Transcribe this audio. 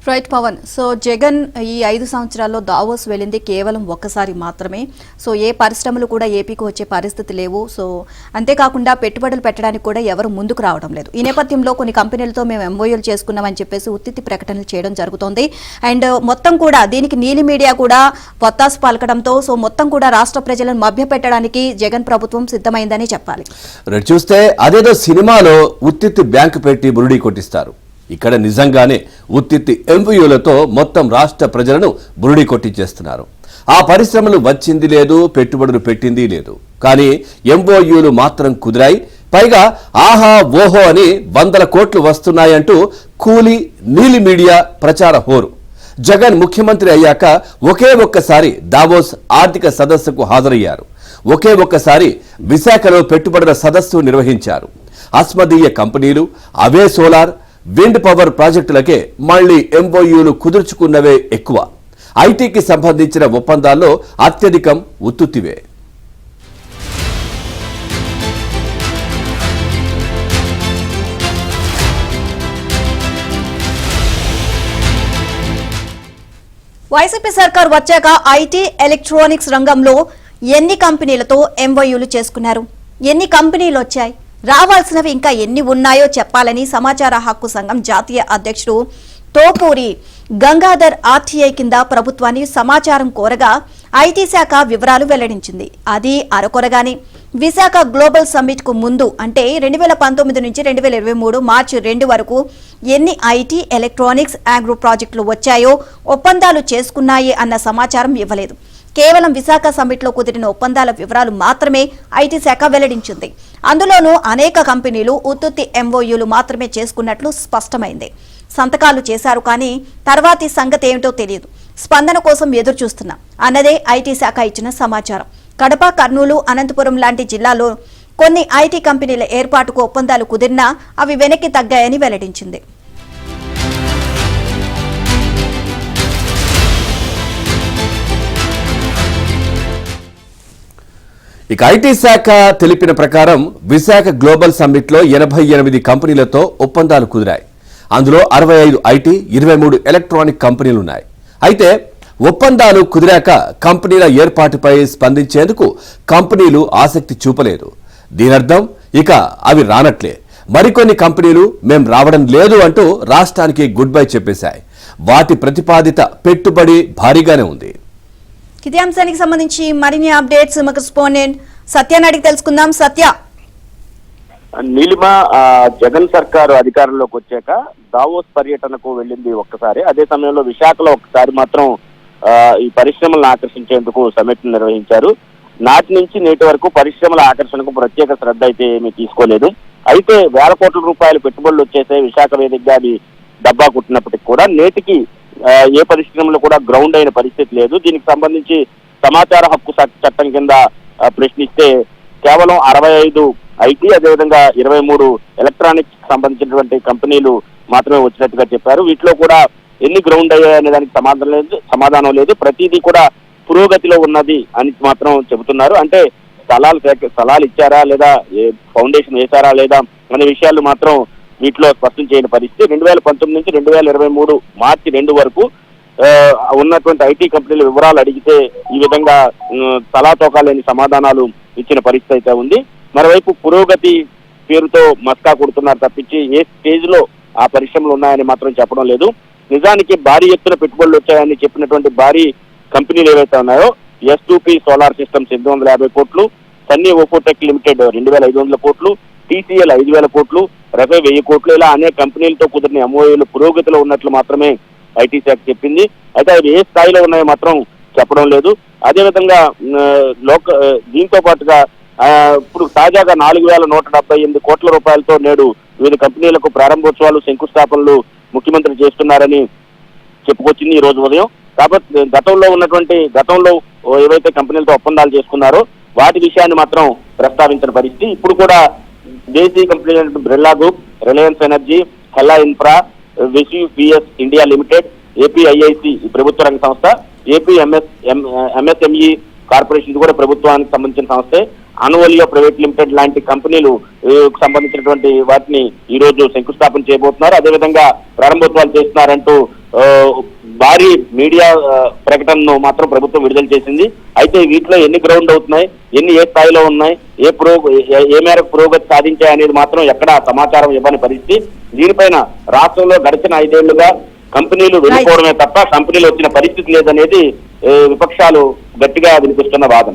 Right Pawan. So Jagan ఈ 5 సంవత్సరాల్లో Davos వెళ్ళింది కేవలం ఒక్కసారి మాత్రమే. సో ఏ పరిశ్రమలు కూడా ఏపీకి వచ్చే పరిస్థితి లేవు. సో అంతేకాకుండా పెట్టుబడులు పెట్టడానికి కూడా ఎవరు ముందుకు రావడం లేదు. ఈ నేపథ్యంలో కొన్ని కంపెనీలతో మేము ఎంఓయూలు చేసుకున్నామని చెప్పేసి ఉత్తిత్తి ప్రకటనలు చేయడం జరుగుతోంది. అండ్ మొత్తం కూడా దీనికి నీలి మీడియా కూడా పొత్తాసు పలకడంతో సో మొత్తం కూడా రాష్ట్ర ప్రజలను మభ్యపెట్టడానికి జగన్ ప్రభుత్వం సిద్ధమైందని చెప్పాలి. చూస్తే అదేదో సినిమాలో ఉత్తిత్తి బ్యాంకు పెట్టి బురుడి కొట్టిస్తారు. ఇక్కడ నిజంగానే ఉత్తిత్తి ఎంఓయూలతో మొత్తం రాష్ట్ర ప్రజలను బురుడి కొట్టించేస్తున్నారు. ఆ పరిశ్రమలు వచ్చింది లేదు, పెట్టుబడులు పెట్టింది లేదు. కానీ ఎంఓయూలు మాత్రం కుదిరాయి. పైగా ఆహా ఓహో అని 100 కోట్లు వస్తున్నాయంటూ కూలీ నీలి మీడియా ప్రచార హోరు. జగన్ ముఖ్యమంత్రి అయ్యాక ఒకే ఒక్కసారి దావోస్ ఆర్థిక సదస్సుకు హాజరయ్యారు. ఒకే ఒక్కసారి విశాఖలో పెట్టుబడుల సదస్సు నిర్వహించారు. అస్మదీయ కంపెనీలు, అవే సోలార్, విండ్ పవర్ ప్రాజెక్టులకే మళ్లీ ఎంఓయూలు కుదుర్చుకున్నవే ఎక్కువ. ఐటీకి సంబంధించిన ఒప్పందాల్లో అత్యధికం ఉత్తుత్తివే. వైసీపీ సర్కార్ వచ్చాక ఐటీ, ఎలక్ట్రానిక్స్ రంగంలో ఎన్ని కంపెనీలతో ఎంఓయూలు చేసుకున్నారు? ఎన్ని కంపెనీలు వచ్చాయి? రావాల్సినవి ఇంకా ఎన్ని ఉన్నాయో చెప్పాలని సమాచార హక్కు సంఘం జాతీయ అధ్యక్షుడు తోపూరి గంగాధర్ ఆర్టీఐ కింద ప్రభుత్వాన్ని సమాచారం కోరగా ఐటీ శాఖ వివరాలు వెల్లడించింది. అది అరకొరగానే విశాఖ గ్లోబల్ సమ్మిట్ కు ముందు అంటే 2019 నుంచి 2023 మార్చి 2 వరకు ఎన్ని ఐటీ, ఎలక్ట్రానిక్స్, ఆగ్రో ప్రాజెక్టులు వచ్చాయో, ఒప్పందాలు చేసుకున్నాయి అన్న సమాచారం ఇవ్వలేదు. కేవలం విశాఖ సమ్మిట్లో కుదిరిన ఒప్పందాల వివరాలు మాత్రమే ఐటీ శాఖ వెల్లడించింది. అందులోనూ అనేక కంపెనీలు ఉత్తుత్తి ఎంఓయూలు మాత్రమే చేసుకున్నట్లు స్పష్టమైంది. సంతకాలు చేశారు, కానీ తర్వాతి సంగతి ఏమిటో తెలియదు. స్పందన కోసం ఎదురు చూస్తున్నాం అన్నదే ఐటీ శాఖ ఇచ్చిన సమాచారం. కడప, కర్నూలు, అనంతపురం లాంటి జిల్లాల్లో కొన్ని ఐటీ కంపెనీల ఏర్పాటుకు ఒప్పందాలు కుదిరినా అవి వెనక్కి తగ్గాయని వెల్లడించింది. ఇక ఐటీ శాఖ తెలిపిన ప్రకారం విశాఖ గ్లోబల్ సమ్మిట్ లో 88 కంపెనీలతో ఒప్పందాలు కుదిరాయి. అందులో 65 ఐటీ, 23 ఎలక్ట్రానిక్ కంపెనీలున్నాయి. అయితే ఒప్పందాలు కుదిరాక కంపెనీల ఏర్పాటుపై స్పందించేందుకు కంపెనీలు ఆసక్తి చూపలేదు. దీనర్థం ఇక అవి రానట్లే. మరికొన్ని కంపెనీలు మేం రావడం లేదు అంటూ రాష్ట్రానికి గుడ్ బై చెప్పేశాయి. వాటి ప్రతిపాదిత పెట్టుబడి భారీగానే ఉంది. ఇదే అంశానికి సంబంధించి మరిన్ని అప్డేట్స్ మా కరెస్పాండెంట్ సత్యాన్ని అడిగి తెలుసుకుందాం. సత్య, నీలిమ జగన్ సర్కారు అధికారంలోకి వచ్చాక దావోస్ పర్యటనకు వెళ్ళింది ఒక్కసారి. అదే సమయంలో విశాఖలో ఒకసారి మాత్రం ఈ పరిశ్రమలను ఆకర్షించేందుకు సమ్మిట్ నిర్వహించారు. నాటి నుంచి నేటి వరకు పరిశ్రమల ఆకర్షణకు ప్రత్యేక శ్రద్ధ అయితే ఏమీ తీసుకోలేదు. అయితే వేల కోట్ల రూపాయల పెట్టుబడులు వచ్చేసే విశాఖ వేదికగా అది డబ్బా కుట్టినప్పటికీ కూడా నేటికి ఏ పరిశ్రమలు కూడా గ్రౌండ్ అయిన పరిస్థితి లేదు. దీనికి సంబంధించి సమాచార హక్కు చట్టం కింద ప్రశ్నిస్తే కేవలం 65 ఐటీ, అదేవిధంగా 23 ఎలక్ట్రానిక్స్ సంబంధించినటువంటి కంపెనీలు మాత్రమే వచ్చినట్టుగా చెప్పారు. వీటిలో కూడా ఎన్ని గ్రౌండ్ అయ్యాయనే దానికి సమాధానం లేదు. ప్రతిదీ కూడా పురోగతిలో ఉన్నది అని మాత్రం చెబుతున్నారు. అంటే స్థలాలు ఇచ్చారా లేదా, ఫౌండేషన్ వేశారా లేదా అనే విషయాలు మాత్రం వీటిలో స్పష్టం చేయని పరిస్థితి. 2019 నుంచి 2023 మార్చి 2 వరకు ఉన్నటువంటి ఐటీ కంపెనీల వివరాలు అడిగితే ఈ విధంగా తలాతోకా లేని సమాధానాలు ఇచ్చిన పరిస్థితి అయితే ఉంది. మరోవైపు పురోగతి పేరుతో మస్కా కొడుతున్నారు తప్పించి ఏ స్టేజ్ లో ఆ పరిశ్రమలు ఉన్నాయని మాత్రం చెప్పడం లేదు. నిజానికి భారీ ఎత్తున పెట్టుబడులు వచ్చాయని చెప్పినటువంటి భారీ కంపెనీలు ఏవైతే ఉన్నాయో, S2P సోలార్ సిస్టమ్స్ 850 కోట్లు, సన్నీ ఓఫోటెక్ లిమిటెడ్ 2500 కోట్లు, TCL 5000 కోట్లు, రఫే 1000 కోట్లు, ఇలా అనేక కంపెనీలతో కుదిరిన ఎంఓయూలు పురోగతిలో ఉన్నట్లు మాత్రమే ఐటీ శాఖ చెప్పింది. అయితే అవి ఏ స్థాయిలో ఉన్నాయో మాత్రం చెప్పడం లేదు. అదేవిధంగా దీంతో పాటుగా ఇప్పుడు తాజాగా 4178 కోట్ల రూపాయలతో నేడు వివిధ కంపెనీలకు ప్రారంభోత్సవాలు, శంకుస్థాపనలు ముఖ్యమంత్రి చేస్తున్నారని చెప్పుకొచ్చింది ఈ రోజు ఉదయం. కాబట్టి గతంలో ఏవైతే కంపెనీలతో ఒప్పందాలు చేసుకున్నారో వాటి విషయాన్ని మాత్రం ప్రస్తావించిన పరిస్థితి. ఇప్పుడు కూడా దేశీయ కంపెనీలు Birla group, Reliance energy, Hella infra, VCVS India limited, APIIC ప్రభుత్వ రంగ సంస్థ, AP MSME కార్పొరేషన్ కూడా ప్రభుత్వానికి సంబంధించిన సంస్థే, అనువలియో ప్రైవేట్ లిమిటెడ్ లాంటి కంపెనీలు సంబంధించినటువంటి వాటిని ఈ రోజు శంకుస్థాపన చేయబోతున్నారు. అదేవిధంగా ప్రారంభోత్సవాలు చేస్తున్నారంటూ భారీ మీడియా ప్రకటనను మాత్రం ప్రభుత్వం విడుదల చేసింది. అయితే వీటిలో ఎన్ని గ్రౌండ్ అవుతున్నాయి, ఎన్ని ఏ స్థాయిలో ఉన్నాయి, ఏ మేరకు పురోగతి సాధించాయి అనేది మాత్రం ఎక్కడా సమాచారం ఇవ్వని పరిస్థితి. దీనిపైన రాష్ట్రంలో గడిచిన 5 ఏళ్లుగా కంపెనీలు వెళ్ళిపోవడమే తప్ప కంపెనీలు వచ్చిన పరిస్థితి లేదనేది విపక్షాలు గట్టిగా వినిపిస్తున్న వాదన.